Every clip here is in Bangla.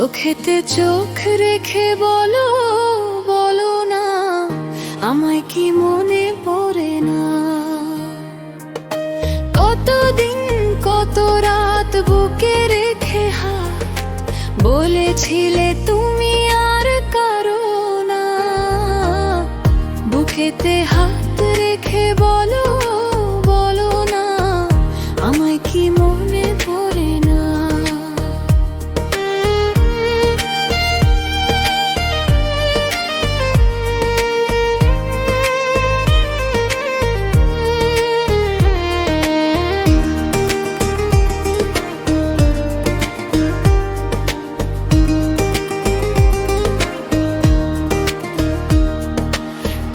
চোখেতে চোখ রেখে বলো, বলো না আমায় কি মনে পড়ে না। কতদিন কত রাত বুকে রেখে হাত বলেছিলে তুমি আর কারো না। বুকেতে হাত রেখে বলো, বলো না আমায় কি মনে পড়ে না।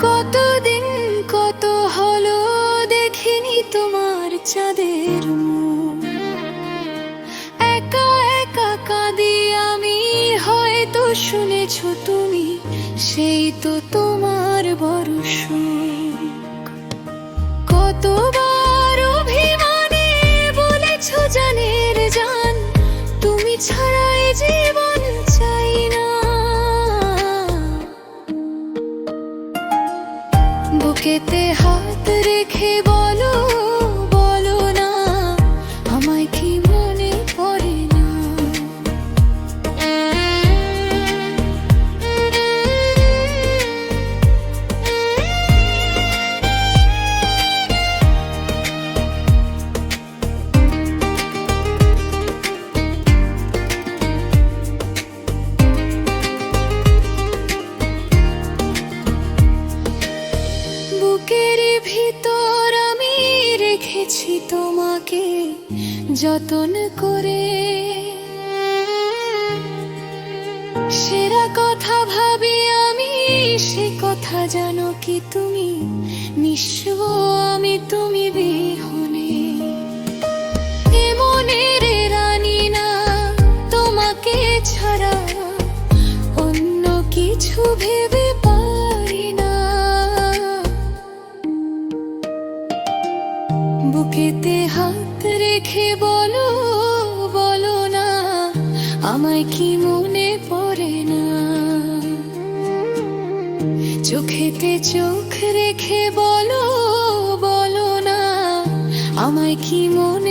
কতদিন কত হলো দেখিনি তোমার চাঁদের মুখ। একা একা কাঁদি আমি, হয়তো শুনেছো তুমি, সেই তো তোমার বড় সুখ। কতবার অভিমানে বলেছো জানের জান, তুমি ছাড়াই জীবন চাই না। বুকেতে হাত রেখে বলো, বলো না আমায় কি মনে পড়ে না। বুকের ভিতর আমি রেখেছি তোমাকে যতন করে। সেরা কথা ভাবি আমি, সে কথা জানো কি তুমি, নিঃস্ব আমি তুমি বিহনে। এ মনের রানী না তোমাকে ছাড়া অন্য কিছু ভেবে পারি না। বুকেতে হাত রেখে বলো, বলো না আমায় কি মনে পড়ে না। চোখেতে চোখ রেখে বলো, বলো না আমায় কি মনে